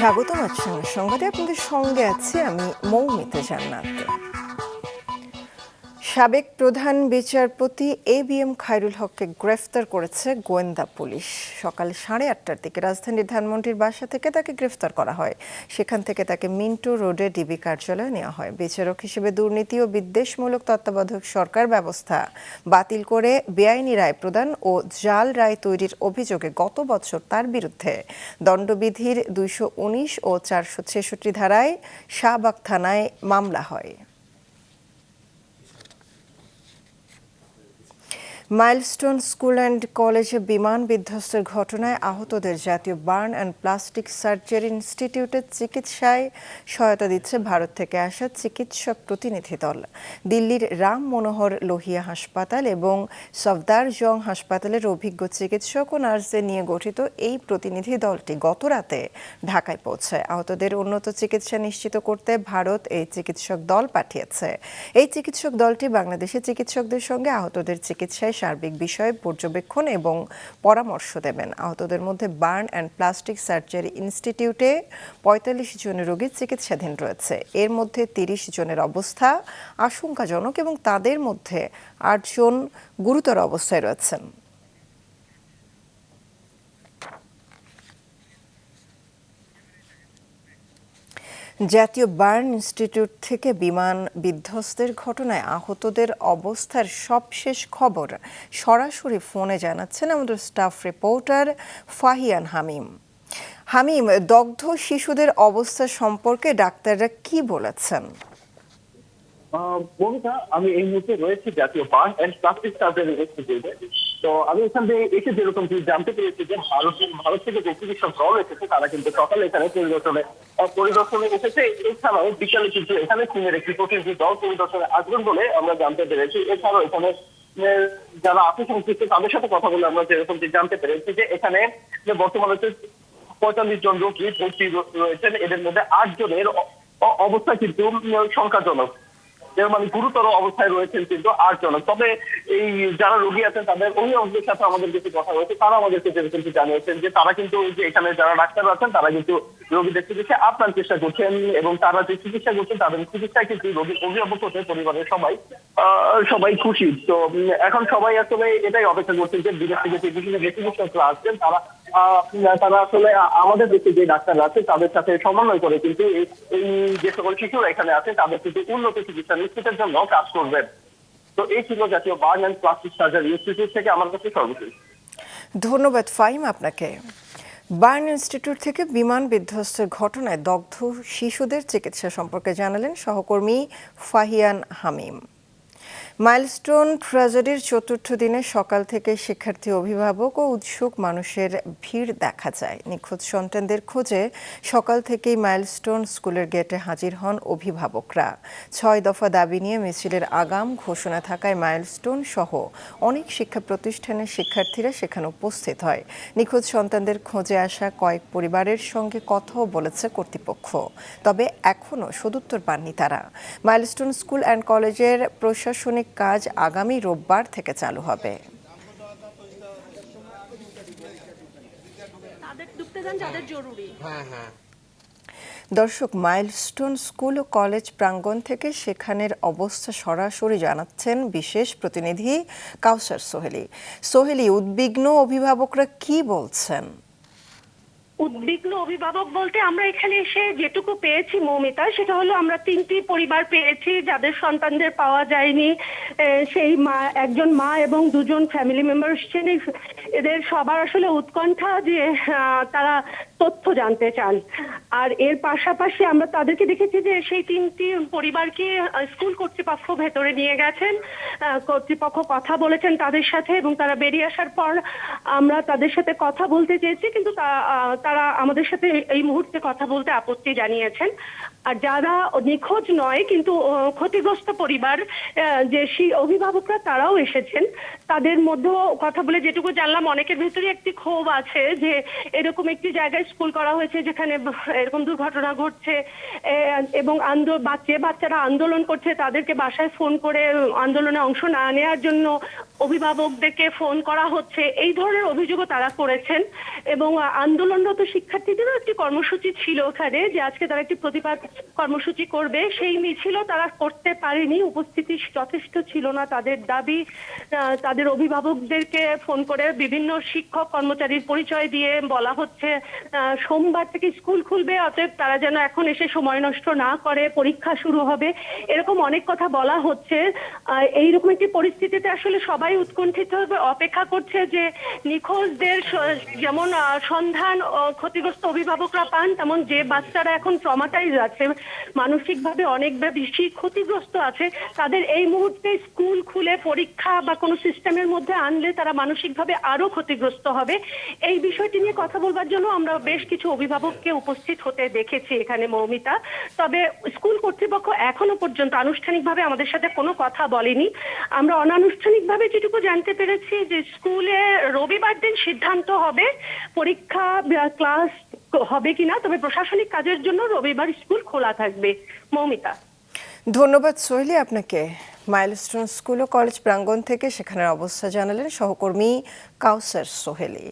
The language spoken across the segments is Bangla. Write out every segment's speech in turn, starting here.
স্বাগতম আছেন সংবাদে আপনাদের সঙ্গে আছি আমি মৌমিতা জান্নাত। সাবেক প্রধান বিচারপতি এবিএম খায়রুল হককে গ্রেফতার করেছে গোয়েন্দা পুলিশ। সকাল 8:30টার দিকে রাজধানীর ধানমন্ডির বাসা থেকে তাকে গ্রেফতার করা হয়। সেখান থেকে তাকে মিন্টো রোডে ডিবি কার্যালয়ে নেওয়া হয়। বিচারক হিসেবে দুর্নীতি ও বিদ্বেষমূলক তত্ত্বাবধায়ক সরকার ব্যবস্থা বাতিল করে বেআইনি রায় প্রদান ও জাল রায় তৈরির অভিযোগে গত বছর তার বিরুদ্ধে দণ্ডবিধির 219 ও 466 ধারায় শাহবাগ থানায় মামলা হয়। মাইলস্টোন স্কুল অ্যান্ড কলেজে বিমান বিধ্বস্তের ঘটনায় আহতদের জাতীয় বার্ন অ্যান্ড প্লাস্টিক সার্জারি ইনস্টিটিউটের চিকিৎসায় সহায়তা দিচ্ছে ভারত থেকে আসা চিকিৎসক প্রতিনিধি দল। দিল্লির রাম মনোহর লোহিয়া হাসপাতাল এবং সফদারজং হাসপাতালের অভিজ্ঞ চিকিৎসক ও নার্সদের নিয়ে গঠিত এই প্রতিনিধি দলটি গত রাতে ঢাকায় পৌঁছায়। আহতদের উন্নত চিকিৎসা নিশ্চিত করতে ভারত এই চিকিৎসক দল পাঠিয়েছে। এই চিকিৎসক দলটি বাংলাদেশের চিকিৎসকদের সঙ্গে আহতদের চিকিৎসায় সার্বিক বিষয়ে পর্যবেক্ষণ এবং পরামর্শ দেবেন। আহতদের মধ্যে বার্ন অ্যান্ড প্লাস্টিক সার্জারি ইনস্টিটিউটে ৪৫ জন রোগীর চিকিৎসাধীন রয়েছে। এর মধ্যে ৩০ জনের অবস্থা আশঙ্কাজনক এবং তাদের মধ্যে ৮ জন গুরুতর অবস্থায় রয়েছেন। জাতীয় বার্ন ইনস্টিটিউট থেকে বিমান বিধ্বস্তের ঘটনায় আহতদের অবস্থার সবশেষ খবর সরাসরি ফোনে জানাচ্ছেন আমাদের স্টাফ রিপোর্টার ফাহিয়ান হামিম। হামিম, দগ্ধ শিশুদের অবস্থা সম্পর্কে ডাক্তাররা কি বলেছেন? মমিতা, আমি এই মুহূর্তে রয়েছি জাতীয় বার্ন অ্যান্ড প্লাস্টিক সার্জারি ইনস্টিটিউটে। তো আমি এখান থেকে এসে যেরকম জানতে পেরেছি যে ভারত থেকে যে চিকিৎসক দল এসেছে তারা কিন্তু সকালে এখানে পরিদর্শনে এসেছে। এছাড়াও বিকালে কিন্তু এখানে চীনের একটি প্রতিনিধি দল পরিদর্শনে আসবেন বলে আমরা জানতে পেরেছি। এছাড়াও এখানে যারা আছে সংশ্লিষ্ট তাদের সাথে কথা বলে আমরা যেরকম জানতে পেরেছি যে এখানে বর্তমানে ৪৫ জন রোগী ভর্তি রয়েছেন। এদের মধ্যে ৮ জনের অবস্থা কিন্তু সংখ্যাজনক, মানে গুরুতর অবস্থায় রয়েছেন কিন্তু ৮ জন। তবে এই যারা রোগী আছেন তাদের অভিভাবকদের সাথে আমাদের কিছু কথা হয়েছে, তারা আমাদেরকে যেরকম জানিয়েছেন যে তারা কিন্তু যে এখানে যারা ডাক্তার আছেন তারা কিন্তু রোগীদের চিকিৎসা আপ্রাণ চেষ্টা করছেন এবং তারা যে চিকিৎসা করছেন তাদের চিকিৎসায় কিন্তু রোগীর অভিভাবক হতে পরিবারের সবাই খুশি। তো এখন সবাই আসলে এটাই অপেক্ষা করছেন যে বিদেশ থেকে বিভিন্ন যে চিকিৎসকরা আসছেন তারা আসলে আমাদের দেশে যে ডাক্তাররা আছে তাদের সাথে সমন্বয় করে কিন্তু এই যে সকল শিশুরা এখানে আছে তাদের কিন্তু উন্নত চিকিৎসা নিশ্চিতের জন্য কাজ করবেন। তো এই ছিল জাতীয় burn and plastic surgery institute থেকে আমার কাছে সর্বশেষ। ধন্যবাদ ফাহিম আপনাকে। বার্ন ইনস্টিটিউট থেকে বিমান বিধ্বস্তের ঘটনায় দগ্ধ শিশুদের চিকিৎসা সম্পর্কে জানালেন সহকর্মী ফাহিয়ান হামিম। মাইলস্টোন ট্র্যাজেডির ৪র্থ দিনে সকাল থেকে শিক্ষার্থী, অভিভাবক ও উৎসুক মানুষের ভিড় দেখা যায়। নিখোঁজ সন্তানদের খোঁজে সকাল থেকেই মাইলস্টোন স্কুলের গেটে হাজির হন অভিভাবকরা। ৬ দফা দাবি নিয়ে মিছিলের আগাম ঘোষণা থাকায় মাইলস্টোন সহ অনেক শিক্ষা প্রতিষ্ঠানের শিক্ষার্থীরা সেখানে উপস্থিত হয়। নিখোঁজ সন্তানদের খোঁজে আসা কয়েক পরিবারের সঙ্গে কথাও বলেছে কর্তৃপক্ষ, তবে এখনও সদুত্তর পাননি তারা। মাইলস্টোন স্কুল অ্যান্ড কলেজের প্রশাসনিক কাজ আগামী রোববার থেকে চালু হবে। দর্শক, মাইলস্টোন স্কুল ও কলেজ প্রাঙ্গণ থেকে সেখানের অবস্থা সরাসরি জানাচ্ছেন বিশেষ প্রতিনিধি কাউসার সোহেলি। উদ্বিগ্ন অভিভাবকরা কি বলছেন? উদ্বিগ্ন অভিভাবক বলতে আমরা এখানে এসে যেটুকু পেয়েছি মৌমিতা, সেটা হলো আমরা 3টি পরিবার পেয়েছি যাদের সন্তানদের পাওয়া যায়নি। সেই একজন মা এবং 2 জন ফ্যামিলি মেম্বার এসেছেন। এদের সবার আসলে উৎকণ্ঠা যে তারা তথ্য জানতে চান। আর এর পাশাপাশি আমরা তাদেরকে দেখেছি যে সেই 3টি পরিবারকে স্কুল কর্তৃপক্ষ ভেতরে নিয়ে গেছেন, কর্তৃপক্ষ কথা বলেছেন তাদের সাথে এবং তারা বেরিয়ে আসার পর আমরা তাদের সাথে কথা বলতে চেয়েছি, কিন্তু তারা আমাদের সাথে এই মুহূর্তে কথা বলতে আপত্তি জানিয়েছেন। আর যারা নিখোঁজ নয় কিন্তু ক্ষতিগ্রস্ত পরিবার, যে সেই অভিভাবকরা তারাও এসেছেন, তাদের মধ্যেও কথা বলে যেটুকু জানলাম অনেকের ভেতরে একটি ক্ষোভ আছে যে এরকম একটি জায়গায় স্কুল করা হয়েছে যেখানে এরকম দুর্ঘটনা ঘটছে এবং বাচ্চারা আন্দোলন করছে, তাদেরকে বাসায় ফোন করে আন্দোলনে অংশ না নেওয়ার জন্য অভিভাবকদেরকে ফোন করা হচ্ছে, এই ধরনের অভিযোগও তারা করেছেন। এবং আন্দোলনরত শিক্ষার্থীদেরও একটি কর্মসূচি ছিল ওখানে, যে আজকে তারা একটি প্রতিবাদ কর্মসূচি করবে। সেই মিছিলও তারা করতে পারেনি, উপস্থিতি যথেষ্ট ছিল না। তাদের দাবি, তাদের অভিভাবকদেরকে ফোন করে বিভিন্ন শিক্ষক কর্মচারীর পরিচয় দিয়ে বলা হচ্ছে সোমবার থেকে স্কুল খুলবে, অতএব তারা যেন এখন এসে সময় নষ্ট না করে, পরীক্ষা শুরু হবে, এরকম অনেক কথা বলা হচ্ছে। এইরকম একটি পরিস্থিতিতে আসলে সবাই উৎকণ্ঠিত ভাবে অপেক্ষা করছে যে নিখোঁজদের যেমন সন্ধান ক্ষতিগ্রস্ত অভিভাবকরা পান, তেমন যে বাচ্চারা এখন ট্রমাটাইজ আছে, মানসিকভাবে অনেক বেশি ক্ষতিগ্রস্ত আছে, তাদের এই মুহূর্তে স্কুল খুলে পরীক্ষা বা কোনো সিস্টেমের মধ্যে আনলে তারা মানসিকভাবে আরো ক্ষতিগ্রস্ত হবে। এই বিষয়টি নিয়ে কথা বলবার জন্য আমরা বেশ কিছু অভিভাবককে উপস্থিত হতে দেখেছি এখানে, মৌমিতা। তবে স্কুল কর্তৃপক্ষ এখনো পর্যন্ত আনুষ্ঠানিকভাবে আমাদের সাথে কোনো কথা বলেনি। আমরা অনানুষ্ঠানিকভাবে যেটুকু জানতে পেরেছি যে স্কুলে রবিবার দিন সিদ্ধান্ত হবে পরীক্ষা ক্লাস হবে কিনা, তবে প্রশাসনিক কাজের জন্য রবিবার স্কুল খোলা থাকবে। মৌমিতা, ধন্যবাদ সোহেলি আপনাকে। মাইলস্টোন স্কুল ও কলেজ প্রাঙ্গণ থেকে সেখানের অবস্থা জানালেন সহকর্মী কাউসার সোহেলি।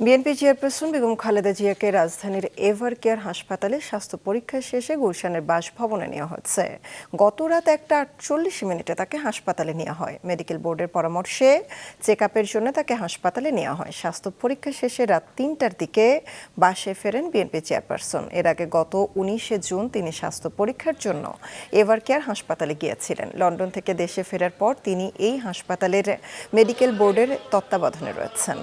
বিএনপি চেয়ারপারসন বেগম খালেদা জিয়াকে রাজধানীর এভার কেয়ার হাসপাতালে স্বাস্থ্য পরীক্ষা শেষে গুলশানের বাসভবনে নেওয়া হচ্ছে। গত রাত 1:48 তাকে হাসপাতালে নেওয়া হয়। মেডিকেল বোর্ডের পরামর্শে চেক আপের জন্য তাকে হাসপাতালে নেওয়া হয়। স্বাস্থ্য পরীক্ষা শেষে রাত 3টার দিকে বাসে ফেরেন বিএনপি চেয়ারপারসন। এর আগে গত 19 জুন তিনি স্বাস্থ্য পরীক্ষার জন্য এভার কেয়ার হাসপাতালে গিয়েছিলেন। লন্ডন থেকে দেশে ফেরার পর তিনি এই হাসপাতালের মেডিকেল বোর্ডের তত্ত্বাবধানে রয়েছেন।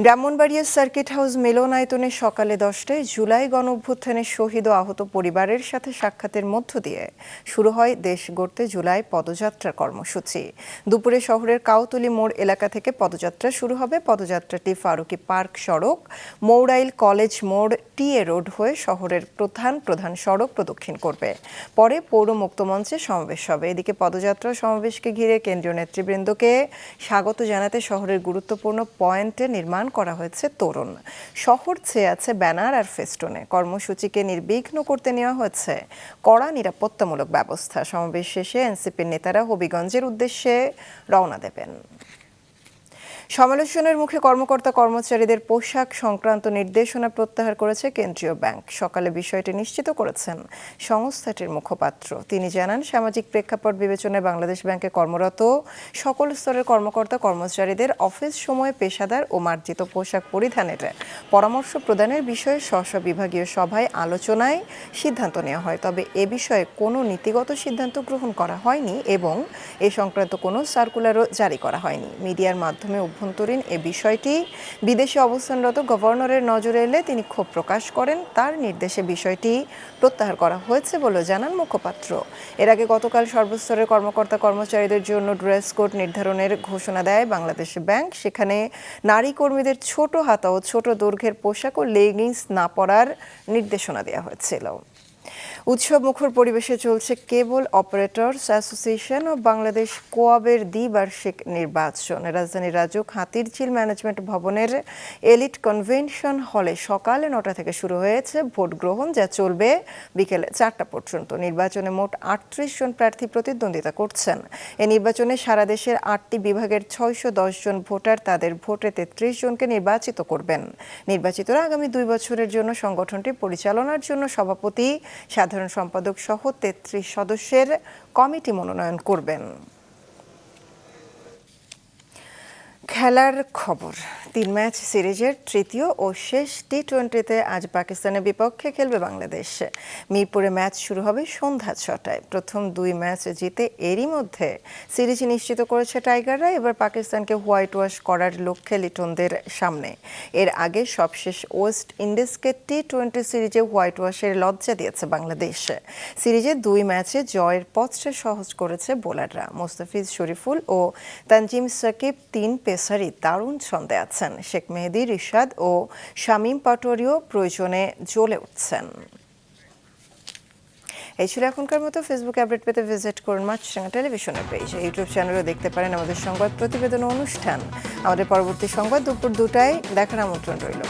ব্রাহ্মণবাড়িয়া সার্কিট হাউস মিলনায়তনে সকালে 10টায় জুলাই গণঅভ্যুত্থানের শহীদ ও আহত পরিবারের সাথে সাক্ষাতের মধ্য দিয়ে শুরু হয় দেশ গড়তে জুলাই পদযাত্রার কর্মসূচি। দুপুরে শহরের কাউতলি মোড় এলাকা থেকে পদযাত্রা শুরু হবে। পদযাত্রাটি ফারুকি পার্ক সড়ক, মৌরাইল কলেজ মোড়, টিএ রোড হয়ে শহরের প্রধান সড়ক প্রদক্ষিণ করবে। পরে পৌর মুক্ত মঞ্চে সমাবেশ হবে। এদিকে পদযাত্রা সমাবেশকে ঘিরে কেন্দ্রীয় নেতৃবৃন্দকে স্বাগত জানাতে শহরের গুরুত্বপূর্ণ পয়েন্টে নির্মাণ করা হয়েছে তোরণ। শহর ছেয়ে আছে ব্যানার আর ফেস্টুনে। কর্মসূচিকে নির্বিঘ্ন করতে নেওয়া হয়েছে কড়া নিরাপত্তামূলক ব্যবস্থা। সমাবেশ শেষে এনসিপির নেতারা হবিগঞ্জের উদ্দেশ্যে রওনা দেবেন। সমালোচনার মুখে কর্মকর্তা কর্মচারীদের পোশাক সংক্রান্ত নির্দেশনা প্রত্যাহার করেছে কেন্দ্রীয় ব্যাংক। সকালে বিষয়টি নিশ্চিত করেছেন সংস্থাটির মুখপাত্র। তিনি জানান, সামাজিক প্রেক্ষাপট বিবেচনায় বাংলাদেশ ব্যাংকে কর্মরত সকল স্তরের কর্মকর্তা কর্মচারীদের অফিস সময়ে পেশাদার ও মার্জিত পোশাক পরিধানের পরামর্শ প্রদানের বিষয়ে স্ব বিভাগীয় সভায় আলোচনায় সিদ্ধান্ত নেওয়া হয়। তবে এ বিষয়ে কোনো নীতিগত সিদ্ধান্ত গ্রহণ করা হয়নি এবং এ সংক্রান্ত কোনো সার্কুলারও জারি করা হয়নি। মিডিয়ার মাধ্যমে অভ্যন্তরীণ এ বিষয়টি বিদেশে অবস্থানরত গভর্নরের নজরে এলে তিনি ক্ষোভ প্রকাশ করেন। তার নির্দেশে বিষয়টি প্রত্যাহার করা হয়েছে বলে জানান মুখপাত্র। এর আগে গতকাল সর্বস্তরের কর্মকর্তা কর্মচারীদের জন্য ড্রেস কোড নির্ধারণের ঘোষণা দেয় বাংলাদেশ ব্যাংক। সেখানে নারী কর্মীদের ছোট হাতা ও ছোট দৈর্ঘ্যের পোশাক ও লেগিংস না পরার নির্দেশনা দেওয়া হয়েছিল। উৎসব মুখর পরিবেশে চলছে কেবল অপারেটরস অ্যাসোসিয়েশন ও বাংলাদেশ কোয়াবের দ্বিবার্ষিক নির্বাচন। রাজধানীর রাজুক হাতিরঝিল ম্যানেজমেন্ট ভবনের এলিট কনভেনশন হলে সকাল 9টা থেকে শুরু হয়েছে ভোট গ্রহণ, যা চলবে বিকেল 4টা পর্যন্ত। নির্বাচনে মোট 38 জন প্রার্থী প্রতিদ্বন্দ্বিতা করছেন। এই নির্বাচনে সারা দেশের 8টি বিভাগের 610 জন ভোটার তাদের ভোটে 33 জনকে নির্বাচিত করবেন। নির্বাচিতরা আগামী 2 বছরের জন্য সংগঠনটি পরিচালনার জন্য সভাপতি, সাধারণ সম্পাদক সহ 33 সদস্যের কমিটি মনোনয়ন করবেন। খেলার খবর। 3 ম্যাচ সিরিজের তৃতীয় ও শেষ টি-20তে আজ পাকিস্তানের বিপক্ষে খেলবে বাংলাদেশ। মিরপুরে ম্যাচ শুরু হবে সন্ধ্যা 6টায়। প্রথম 2 ম্যাচ জিতে এরই মধ্যে সিরিজ নিশ্চিত করেছে টাইগাররা। এবার পাকিস্তানকে হোয়াইট ওয়াশ করার লক্ষ্যে লিটনদের সামনে। এর আগে সবশেষ ওয়েস্ট ইন্ডিজকে টি-20 সিরিজে হোয়াইট ওয়াশের লজ্জা দিয়েছে বাংলাদেশ। সিরিজে 2 ম্যাচে জয়ের পথটা সহজ করেছে বোলাররা। মোস্তাফিজ শরীফুল ও তানজিম সাকিব 3 পেসারই দারুণ ছন্দে আছেন। শেখ মেহেদী, রিশাদ ও শামীম পাটোয়ারিও প্রয়োজনে জ্বলে উঠছেন। এই ছিল এখনকার মতো। ফেসবুক আপডেট পেতে ভিজিট করুন মাছরাঙা টেলিভিশনের পেজ। ইউটিউব চ্যানেলেও দেখতে পারেন আমাদের সংবাদ প্রতিবেদন অনুষ্ঠান। আমাদের পরবর্তী সংবাদ দুপুর 2টায় দেখার আমন্ত্রণ রইল।